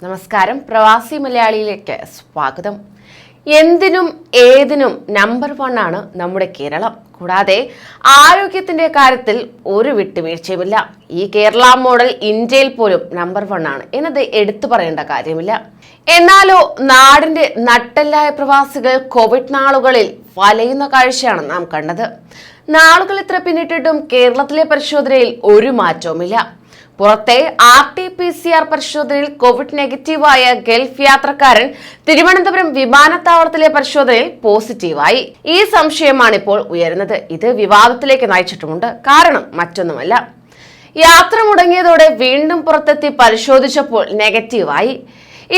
നമസ്കാരം, പ്രവാസി മലയാളിയിലേക്ക് സ്വാഗതം. എന്തിനും ഏതിനും നമ്പർ 1 ആണ് നമ്മുടെ കേരളം. കൂടാതെ ആരോഗ്യത്തിന്റെ കാര്യത്തിൽ ഒരു വിട്ടുവീഴ്ചയുമില്ല. ഈ കേരള മോഡൽ ഇന്ത്യയിൽ പോലും നമ്പർ 1 ആണ് എന്നത് എടുത്തു പറയേണ്ട കാര്യമില്ല. എന്നാലോ നാടിന്റെ നട്ടെല്ലായ പ്രവാസികൾ കോവിഡ് നാളുകളിൽ വലയുന്ന കാഴ്ചയാണ് നാം കണ്ടത്. നാളുകൾ ഇത്ര പിന്നിട്ടിട്ടും കേരളത്തിലെ പരിശോധനയിൽ ഒരു മാറ്റവുമില്ല. പുറത്തെ RT-PCR പരിശോധനയിൽ കോവിഡ് നെഗറ്റീവായ ഗൾഫ് യാത്രക്കാരൻ തിരുവനന്തപുരം വിമാനത്താവളത്തിലെ പരിശോധനയിൽ പോസിറ്റീവായി. ഈ സംശയമാണ് ഇപ്പോൾ ഉയരുന്നത്. ഇത് വിവാദത്തിലേക്ക് നയിച്ചിട്ടുമുണ്ട്. കാരണം മറ്റൊന്നുമല്ല, യാത്ര മുടങ്ങിയതോടെ വീണ്ടും പുറത്തെത്തി പരിശോധിച്ചപ്പോൾ നെഗറ്റീവായി.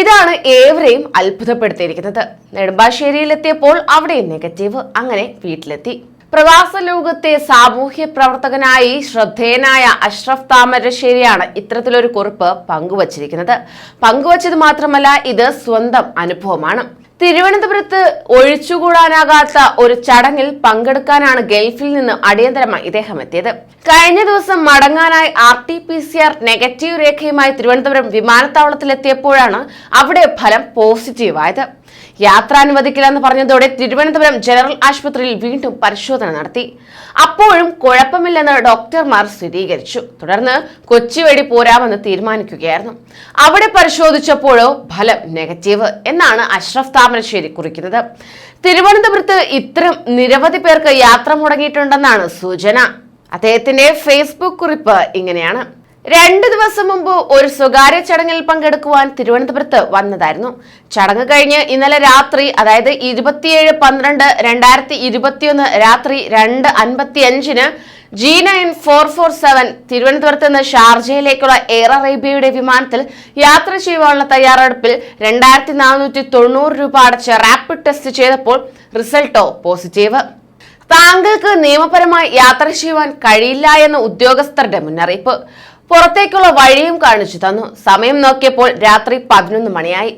ഇതാണ് ഏവരെയും അത്ഭുതപ്പെടുത്തിയിരിക്കുന്നത്. നെടുമ്പാശ്ശേരിയിലെത്തിയപ്പോൾ അവിടെയും നെഗറ്റീവ്. അങ്ങനെ വീട്ടിലെത്തി. പ്രവാസ ലോകത്തെ സാമൂഹ്യ പ്രവർത്തകനായി ശ്രദ്ധേയനായ അഷ്റഫ് താമരശ്ശേരിയാണ് ഇത്തരത്തിലൊരു കുറിപ്പ് പങ്കുവച്ചിരിക്കുന്നത്. പങ്കുവച്ചത് മാത്രമല്ല, ഇത് സ്വന്തം അനുഭവമാണ്. തിരുവനന്തപുരത്ത് ഒഴിച്ചുകൂടാനാകാത്ത ഒരു ചടങ്ങിൽ പങ്കെടുക്കാനാണ് ഗൾഫിൽ നിന്ന് അടിയന്തരമായി ഇദ്ദേഹം എത്തിയത്. കഴിഞ്ഞ ദിവസം മടങ്ങാനായി RT-PCR നെഗറ്റീവ് രേഖയുമായി തിരുവനന്തപുരം വിമാനത്താവളത്തിലെത്തിയപ്പോഴാണ് അവിടെ ഫലം പോസിറ്റീവായത്. യാത്ര അനുവദിക്കില്ലെന്ന് പറഞ്ഞതോടെ തിരുവനന്തപുരം ജനറൽ ആശുപത്രിയിൽ വീണ്ടും പരിശോധന നടത്തി. അപ്പോഴും കുഴപ്പമില്ലെന്ന് ഡോക്ടർമാർ സ്ഥിരീകരിച്ചു. തുടർന്ന് കൊച്ചി വഴി പോരാമെന്ന് തീരുമാനിക്കുകയായിരുന്നു. അവിടെ പരിശോധിച്ചപ്പോഴോ ഫലം നെഗറ്റീവ് എന്നാണ് അഷ്റഫ് താമരശ്ശേരി കുറിക്കുന്നത്. തിരുവനന്തപുരത്ത് ഇത്തരം നിരവധി പേർക്ക് യാത്ര മുടങ്ങിയിട്ടുണ്ടെന്നാണ് സൂചന. അദ്ദേഹത്തിന്റെ ഫേസ്ബുക്ക് കുറിപ്പ് ഇങ്ങനെയാണ്: 2 ദിവസം മുമ്പ് ഒരു സ്വകാര്യ ചടങ്ങിൽ പങ്കെടുക്കുവാൻ തിരുവനന്തപുരത്ത് വന്നതായിരുന്നു. ചടങ്ങ് കഴിഞ്ഞ് ഇന്നലെ രാത്രി, അതായത് 27/12/2021 രാത്രി 2:55 G9447 തിരുവനന്തപുരത്ത് നിന്ന് ഷാർജയിലേക്കുള്ള എയർ അറേബ്യയുടെ വിമാനത്തിൽ യാത്ര ചെയ്യുവാനുള്ള തയ്യാറെടുപ്പിൽ 2490 രൂപ അടച്ച് റാപ്പിഡ് ടെസ്റ്റ് ചെയ്തപ്പോൾ റിസൾട്ടോ പോസിറ്റീവ്. താങ്കൾക്ക് നിയമപരമായി യാത്ര ചെയ്യുവാൻ കഴിയില്ല എന്ന ഉദ്യോഗസ്ഥരുടെ മുന്നറിയിപ്പ്. പുറത്തേക്കുള്ള വഴിയും കാണിച്ചു തന്നു. സമയം നോക്കിയപ്പോൾ രാത്രി 11 മണിയായി.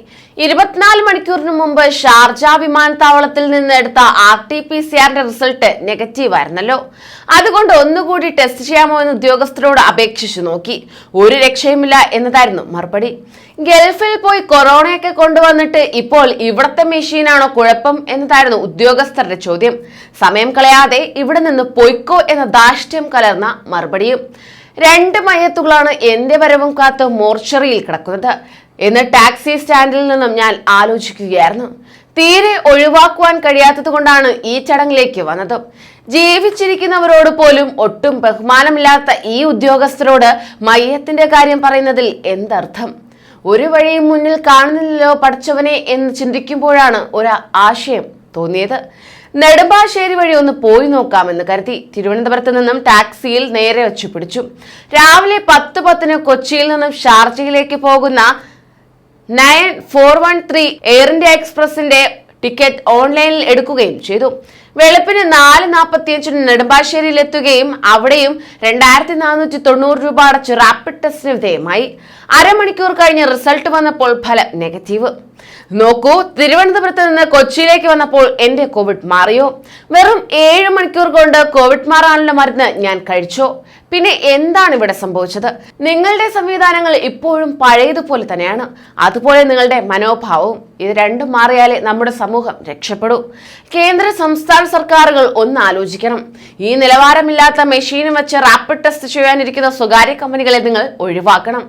24 മണിക്കൂറിന് മുമ്പ് ഷാർജ വിമാനത്താവളത്തിൽ നിന്ന് എടുത്ത RT-PCR റിസൾട്ട് നെഗറ്റീവ് ആയിരുന്നല്ലോ. അതുകൊണ്ട് ഒന്നുകൂടി ടെസ്റ്റ് ചെയ്യാമോ എന്ന് ഉദ്യോഗസ്ഥരോട് അപേക്ഷിച്ചു നോക്കി. ഒരു രക്ഷയുമില്ല എന്നതായിരുന്നു മറുപടി. ഗൾഫിൽ പോയി കൊറോണയൊക്കെ കൊണ്ടുവന്നിട്ട് ഇപ്പോൾ ഇവിടത്തെ മെഷീനാണോ കുഴപ്പം എന്നതായിരുന്നു ഉദ്യോഗസ്ഥരുടെ ചോദ്യം. സമയം കളയാതെ ഇവിടെ നിന്ന് പൊയ്ക്കോ എന്ന ധാർഷ്ട്യം കലർന്ന മറുപടിയും. 2 മയ്യത്തുകളാണ് എന്റെ വരവും കാത്ത് മോർച്ചറിയിൽ കിടക്കുന്നത് എന്ന് ടാക്സി സ്റ്റാൻഡിൽ നിന്നും ഞാൻ ആലോചിക്കുകയായിരുന്നു. തീരെ ഒഴിവാക്കുവാൻ കഴിയാത്തത് കൊണ്ടാണ് ഈ ചടങ്ങിലേക്ക് വന്നത്. ജീവിച്ചിരിക്കുന്നവരോട് പോലും ഒട്ടും ബഹുമാനമില്ലാത്ത ഈ ഉദ്യോഗസ്ഥരോട് മയ്യത്തിന്റെ കാര്യം പറയുന്നതിൽ എന്തർത്ഥം? ഒരു വഴിയും മുന്നിൽ കാണുന്നില്ലല്ലോ പഠിച്ചവനെ എന്ന് ചിന്തിക്കുമ്പോഴാണ് ഒരു ആശയം തോന്നിയത്. നെടുമ്പാശ്ശേരി വഴി ഒന്ന് പോയി നോക്കാമെന്ന് കരുതി തിരുവനന്തപുരത്ത് നിന്നും ടാക്സിയിൽ നേരെ വെച്ചു പിടിച്ചു. രാവിലെ 10:10 കൊച്ചിയിൽ നിന്നും ഷാർജയിലേക്ക് പോകുന്ന 9413 എയർ ഇന്ത്യ എക്സ്പ്രസിന്റെ ടിക്കറ്റ് ഓൺലൈനിൽ എടുക്കുകയും ചെയ്തു. വെളുപ്പിന് 4:45 നെടുമ്പാശ്ശേരിയിൽ എത്തുകയും അവിടെയും 2490 രൂപ അടച്ച് റാപ്പിഡ് ടെസ്റ്റിന് വിധേയമായി. അരമണിക്കൂർ കഴിഞ്ഞ് റിസൾട്ട് വന്നപ്പോൾ ഫലം നെഗറ്റീവ്. നോക്കൂ, തിരുവനന്തപുരത്ത് നിന്ന് കൊച്ചിയിലേക്ക് വന്നപ്പോൾ എന്റെ കോവിഡ് മാറിയോ? വെറും 7 മണിക്കൂർ കൊണ്ട് കോവിഡ് മാറാനുള്ള മരുന്ന് ഞാൻ കഴിച്ചോ? പിന്നെ എന്താണ് ഇവിടെ സംഭവിച്ചത്? നിങ്ങളുടെ സംവിധാനങ്ങൾ ഇപ്പോഴും പഴയതുപോലെ തന്നെയാണ്. അതുപോലെ നിങ്ങളുടെ മനോഭാവവും. ഇത് രണ്ടും മാറിയാലേ നമ്മുടെ സമൂഹം രക്ഷപ്പെടൂ. കേന്ദ്ര സംസ്ഥാന സർക്കാരുകൾ ഒന്ന് ആലോചിക്കണം. ഈ നിലവാരമില്ലാത്ത മെഷീനും വെച്ച് റാപ്പിഡ് ടെസ്റ്റ് ചെയ്യാനിരിക്കുന്ന സ്വകാര്യ കമ്പനികളെ നിങ്ങൾ ഒഴിവാക്കണം.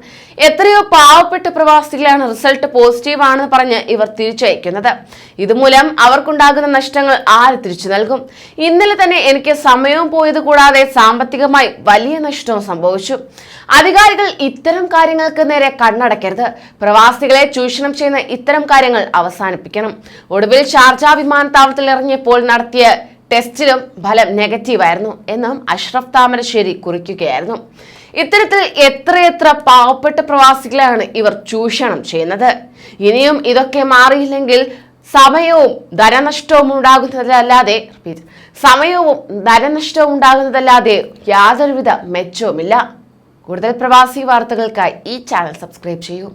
എത്രയോ പാവപ്പെട്ട പ്രവാസികളാണ് റിസൾട്ട് പോസിറ്റീവ് ആണെന്ന് പറഞ്ഞ് ഇവർ തിരിച്ചയക്കുന്നത്. ഇതുമൂലം അവർക്കുണ്ടാകുന്ന നഷ്ടങ്ങൾ ആര് തിരിച്ചു നൽകും? ഇന്നലെ തന്നെ എനിക്ക് സമയവും പോയത് കൂടാതെ സാമ്പത്തികമായി വലിയ നഷ്ടവും സംഭവിച്ചു. അധികാരികൾ ഇത്തരം കാര്യങ്ങൾക്ക് നേരെ കണ്ണടക്കരുത്. പ്രവാസികളെ ചൂഷണം ചെയ്യുന്ന ഇത്തരം കാര്യങ്ങൾ അവസാനിപ്പിക്കണം. ഒടുവിൽ ഷാർജ വിമാനത്താവളത്തിൽ ഇറങ്ങിയപ്പോൾ നടത്തിയ ടെസ്റ്റിലും ഫലം നെഗറ്റീവായിരുന്നു എന്നും അഷ്റഫ് താമരശ്ശേരി കുറിക്കുകയായിരുന്നു. ഇത്തരത്തിൽ എത്രയെത്ര പാവപ്പെട്ട പ്രവാസികളാണ് ഇവർ ചൂഷണം ചെയ്യുന്നത്. ഇനിയും ഇതൊക്കെ മാറിയില്ലെങ്കിൽ സമയവും ധനനഷ്ടവും ഉണ്ടാകുന്നതല്ലാതെ യാതൊരുവിധ മെച്ചവുമില്ല. കൂടുതൽ പ്രവാസി വാർത്തകൾക്കായി ഈ ചാനൽ സബ്സ്ക്രൈബ് ചെയ്യൂ.